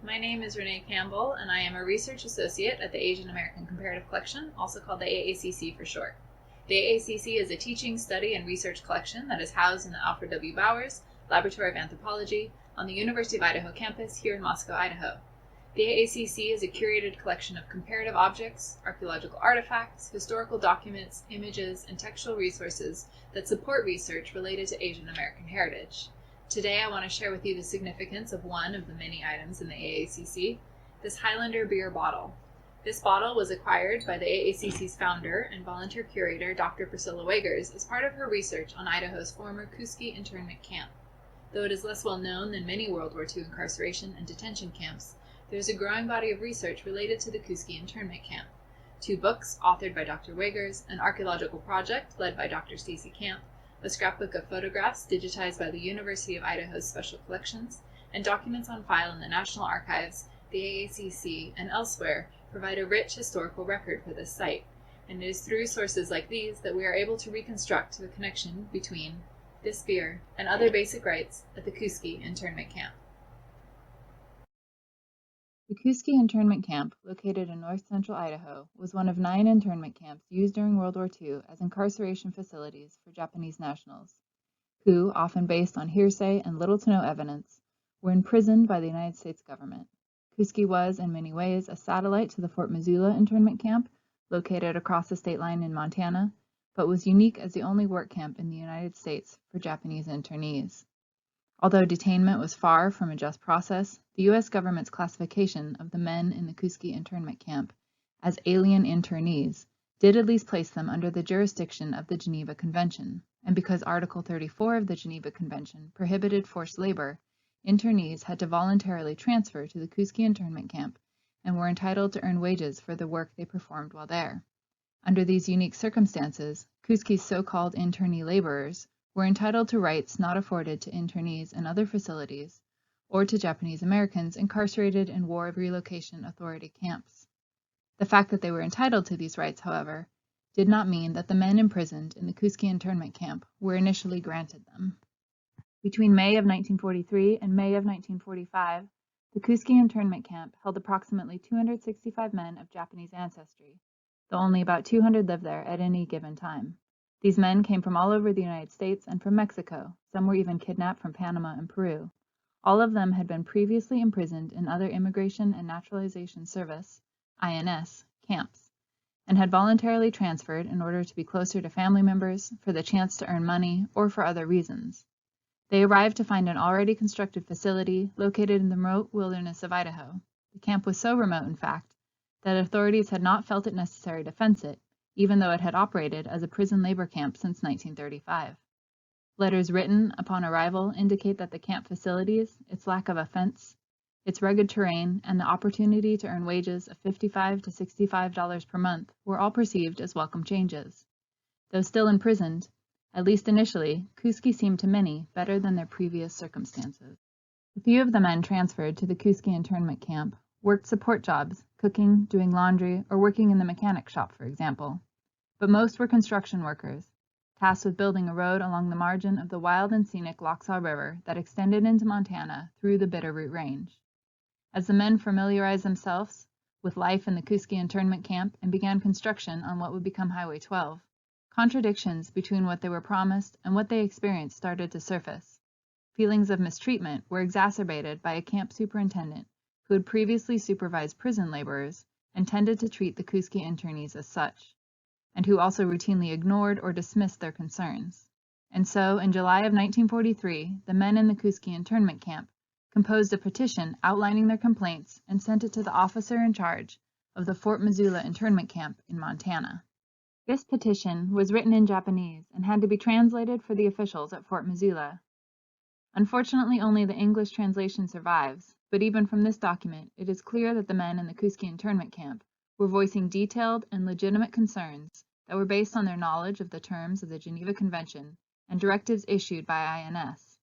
My name is Renae Campbell, and I am a research associate at the Asian American Comparative Collection, also called the AACC for short. The AACC is a teaching, study, and research collection that is housed in the Alfred W. Bowers Laboratory of Anthropology on the University of Idaho campus here in Moscow, Idaho. The AACC is a curated collection of comparative objects, archaeological artifacts, historical documents, images, and textual resources that support research related to Asian American heritage. Today I want to share with you the significance of one of the many items in the AACC, this Highlander beer bottle. This bottle was acquired by the AACC's founder and volunteer curator, Dr. Priscilla Wagers, as part of her research on Idaho's former Kooskia internment camp. Though it is less well known than many World War II incarceration and detention camps, there is a growing body of research related to the Kooskia internment camp. 2 books authored by Dr. Wagers, an archaeological project led by Dr. Stacy Camp, a scrapbook of photographs digitized by the University of Idaho's Special Collections, and documents on file in the National Archives, the AACC, and elsewhere provide a rich historical record for this site, and it is through sources like these that we are able to reconstruct the connection between this beer and other basic rites at the Kooskia internment camp. The Kooskia internment camp, located in north-central Idaho, was one of 9 internment camps used during World War II as incarceration facilities for Japanese nationals, who, often based on hearsay and little to no evidence, were imprisoned by the United States government. Kooskia was, in many ways, a satellite to the Fort Missoula internment camp, located across the state line in Montana, but was unique as the only work camp in the United States for Japanese internees. Although detainment was far from a just process, the U.S. government's classification of the men in the Kooskia internment camp as alien internees did at least place them under the jurisdiction of the Geneva Convention, and because Article 34 of the Geneva Convention prohibited forced labor, internees had to voluntarily transfer to the Kooskia internment camp and were entitled to earn wages for the work they performed while there. Under these unique circumstances, Kooskia's so-called internee laborers were entitled to rights not afforded to internees in other facilities or to Japanese Americans incarcerated in War of Relocation Authority camps. The fact that they were entitled to these rights, however, did not mean that the men imprisoned in the Kooskia internment camp were initially granted them. Between May of 1943 and May of 1945, the Kooskia internment camp held approximately 265 men of Japanese ancestry, though only about 200 lived there at any given time. These men came from all over the United States and from Mexico. Some were even kidnapped from Panama and Peru. All of them had been previously imprisoned in other Immigration and Naturalization Service, INS, camps, and had voluntarily transferred in order to be closer to family members, for the chance to earn money, or for other reasons. They arrived to find an already constructed facility located in the remote wilderness of Idaho. The camp was so remote, in fact, that authorities had not felt it necessary to fence it, even though it had operated as a prison labor camp since 1935. Letters written upon arrival indicate that the camp facilities, its lack of a fence, its rugged terrain, and the opportunity to earn wages of $55 to $65 per month were all perceived as welcome changes. Though still imprisoned, at least initially, Kooskia seemed to many better than their previous circumstances. A few of the men transferred to the Kooskia internment camp worked support jobs, cooking, doing laundry, or working in the mechanic shop, for example. But most were construction workers, tasked with building a road along the margin of the wild and scenic Lochsaw River that extended into Montana through the Bitterroot Range. As the men familiarized themselves with life in the Kooskia internment camp and began construction on what would become Highway 12, contradictions between what they were promised and what they experienced started to surface. Feelings of mistreatment were exacerbated by a camp superintendent who had previously supervised prison laborers and tended to treat the Kooskia internees as such, and who also routinely ignored or dismissed their concerns. And so, in July of 1943, the men in the Kooskia internment camp composed a petition outlining their complaints and sent it to the officer in charge of the Fort Missoula internment camp in Montana. This petition was written in Japanese and had to be translated for the officials at Fort Missoula. Unfortunately, only the English translation survives, but even from this document, it is clear that the men in the Kooskia internment camp were voicing detailed and legitimate concerns that were based on their knowledge of the terms of the Geneva Convention and directives issued by INS.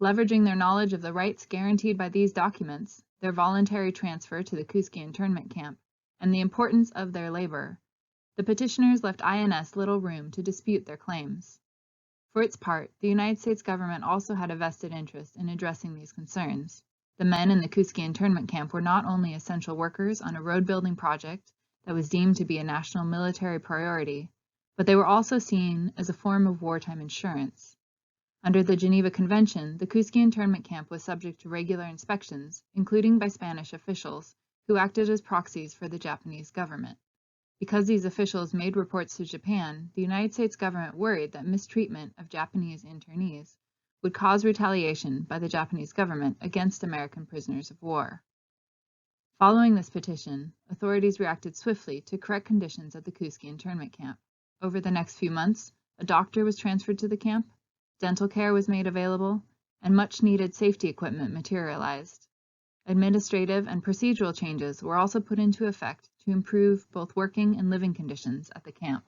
Leveraging their knowledge of the rights guaranteed by these documents, their voluntary transfer to the Kooskia internment camp, and the importance of their labor, the petitioners left INS little room to dispute their claims. For its part, the United States government also had a vested interest in addressing these concerns. The men in the Kooskia internment camp were not only essential workers on a road-building project that was deemed to be a national military priority, but they were also seen as a form of wartime insurance. Under the Geneva Convention, the Kooskia internment camp was subject to regular inspections, including by Spanish officials, who acted as proxies for the Japanese government. Because these officials made reports to Japan, the United States government worried that mistreatment of Japanese internees would cause retaliation by the Japanese government against American prisoners of war. Following this petition, authorities reacted swiftly to correct conditions at the Kooskia internment camp. Over the next few months, a doctor was transferred to the camp, dental care was made available, and much-needed safety equipment materialized. Administrative and procedural changes were also put into effect to improve both working and living conditions at the camp.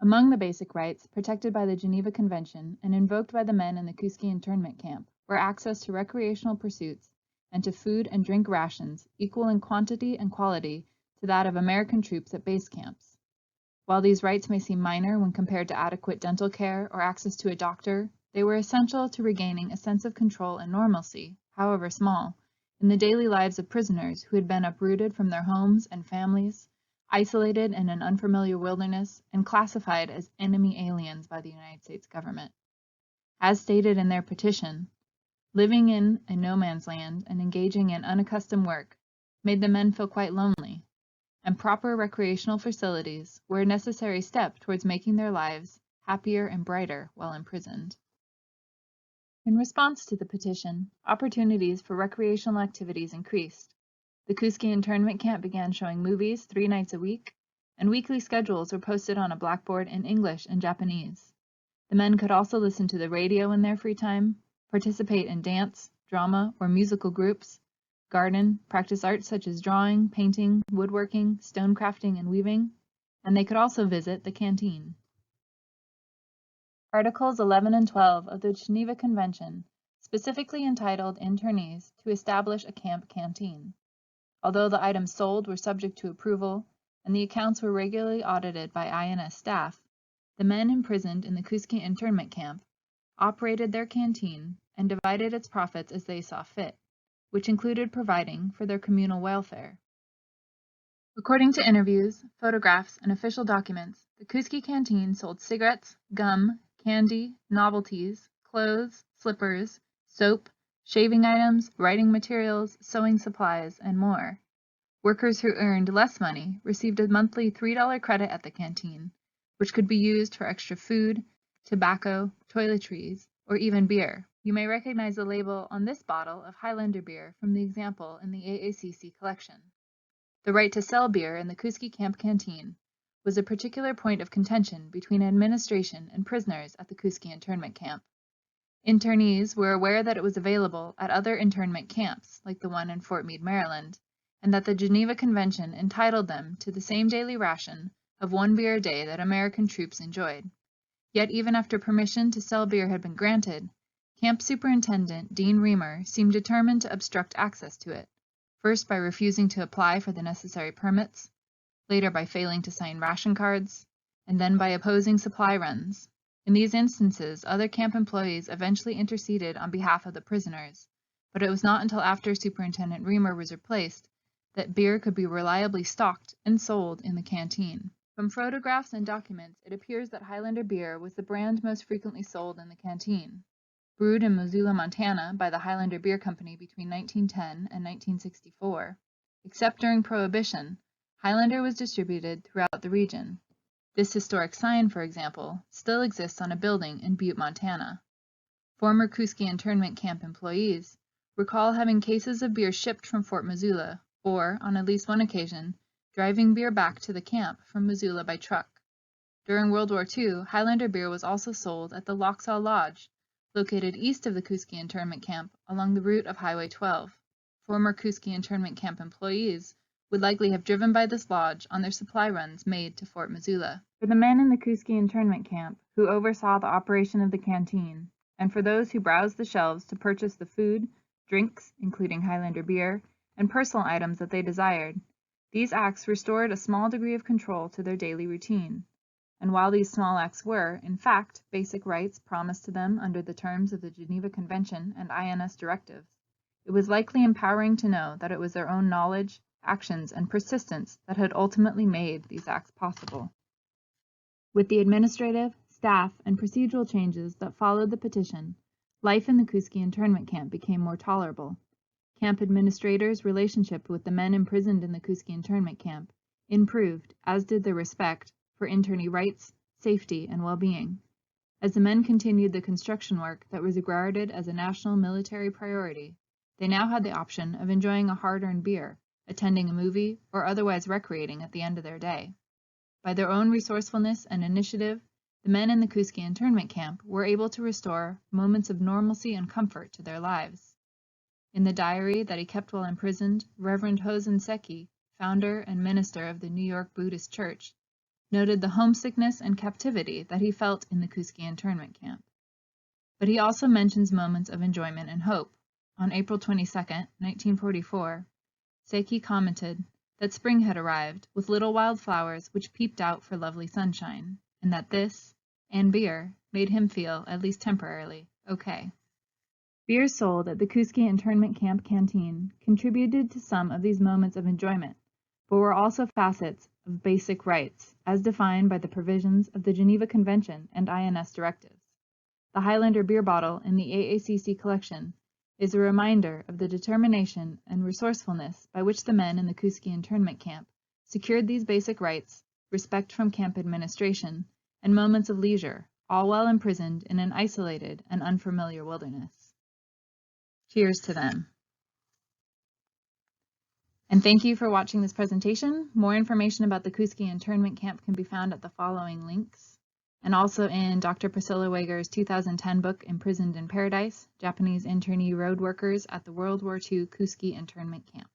Among the basic rights protected by the Geneva Convention and invoked by the men in the Kooskia internment camp were access to recreational pursuits and to food and drink rations equal in quantity and quality to that of American troops at base camps. While these rights may seem minor when compared to adequate dental care or access to a doctor, they were essential to regaining a sense of control and normalcy, however small, in the daily lives of prisoners who had been uprooted from their homes and families, isolated in an unfamiliar wilderness, and classified as enemy aliens by the United States government. As stated in their petition, living in a no man's land and engaging in unaccustomed work made the men feel quite lonely, and proper recreational facilities were a necessary step towards making their lives happier and brighter while imprisoned. In response to the petition, opportunities for recreational activities increased. The Kooskia internment camp began showing movies 3 nights a week, and weekly schedules were posted on a blackboard in English and Japanese. The men could also listen to the radio in their free time, participate in dance, drama, or musical groups, garden, practice arts such as drawing, painting, woodworking, stone crafting, and weaving, and they could also visit the canteen. Articles 11 and 12 of the Geneva Convention specifically entitled internees to establish a camp canteen. Although the items sold were subject to approval and the accounts were regularly audited by INS staff, the men imprisoned in the Kooskia internment camp operated their canteen and divided its profits as they saw fit, which included providing for their communal welfare. According to interviews, photographs, and official documents, the Kooskia canteen sold cigarettes, gum, candy, novelties, clothes, slippers, soap, shaving items, writing materials, sewing supplies, and more. Workers who earned less money received a monthly $3 credit at the canteen, which could be used for extra food, tobacco, toiletries, or even beer. You may recognize the label on this bottle of Highlander beer from the example in the AACC collection. The right to sell beer in the Kooskia camp canteen was a particular point of contention between administration and prisoners at the Kooskia internment camp. Internees were aware that it was available at other internment camps, like the one in Fort Meade, Maryland, and that the Geneva Convention entitled them to the same daily ration of 1 beer a day that American troops enjoyed. Yet even after permission to sell beer had been granted, Camp Superintendent Dean Reamer seemed determined to obstruct access to it, first by refusing to apply for the necessary permits, later by failing to sign ration cards, and then by opposing supply runs. In these instances, other camp employees eventually interceded on behalf of the prisoners, but it was not until after Superintendent Reamer was replaced that beer could be reliably stocked and sold in the canteen. From photographs and documents, it appears that Highlander beer was the brand most frequently sold in the canteen. Brewed in Missoula, Montana by the Highlander Beer Company between 1910 and 1964, except during Prohibition, Highlander was distributed throughout the region. This historic sign, for example, still exists on a building in Butte, Montana. Former Kooskia internment camp employees recall having cases of beer shipped from Fort Missoula, or, on at least one occasion, driving beer back to the camp from Missoula by truck. During World War II, Highlander beer was also sold at the Lochsaw Lodge, located east of the Kooskia internment camp along the route of Highway 12. Former Kooskia internment camp employees would likely have driven by this lodge on their supply runs made to Fort Missoula. For the men in the Kooskia internment camp who oversaw the operation of the canteen, and for those who browsed the shelves to purchase the food, drinks, including Highlander beer, and personal items that they desired, these acts restored a small degree of control to their daily routine. And while these small acts were, in fact, basic rights promised to them under the terms of the Geneva Convention and INS directives, it was likely empowering to know that it was their own knowledge, actions, and persistence that had ultimately made these acts possible. With the administrative, staff, and procedural changes that followed the petition, life in the Kooskia internment camp became more tolerable. Camp administrators' relationship with the men imprisoned in the Kooskia internment camp improved, as did their respect for internee rights, safety, and well-being. As the men continued the construction work that was regarded as a national military priority, they now had the option of enjoying a hard-earned beer, attending a movie, or otherwise recreating at the end of their day. By their own resourcefulness and initiative, the men in the Kooskia internment camp were able to restore moments of normalcy and comfort to their lives. In the diary that he kept while imprisoned, Reverend Hosen Seki, founder and minister of the New York Buddhist Church, noted the homesickness and captivity that he felt in the Kooskia internment camp. But he also mentions moments of enjoyment and hope. On April 22, 1944, Seki commented that spring had arrived with little wild flowers which peeped out for lovely sunshine, and that this, and beer, made him feel, at least temporarily, okay. Beers sold at the Kooskia internment camp canteen contributed to some of these moments of enjoyment, but were also facets of basic rights, as defined by the provisions of the Geneva Convention and INS directives. The Highlander beer bottle in the AACC collection is a reminder of the determination and resourcefulness by which the men in the Kooskia internment camp secured these basic rights, respect from camp administration, and moments of leisure, all while imprisoned in an isolated and unfamiliar wilderness. Cheers to them. And thank you for watching this presentation. More information about the Kooskia internment camp can be found at the following links, and also in Dr. Priscilla Wager's 2010 book, Imprisoned in Paradise, Japanese Internee Road Workers at the World War II Kooskia Internment Camp.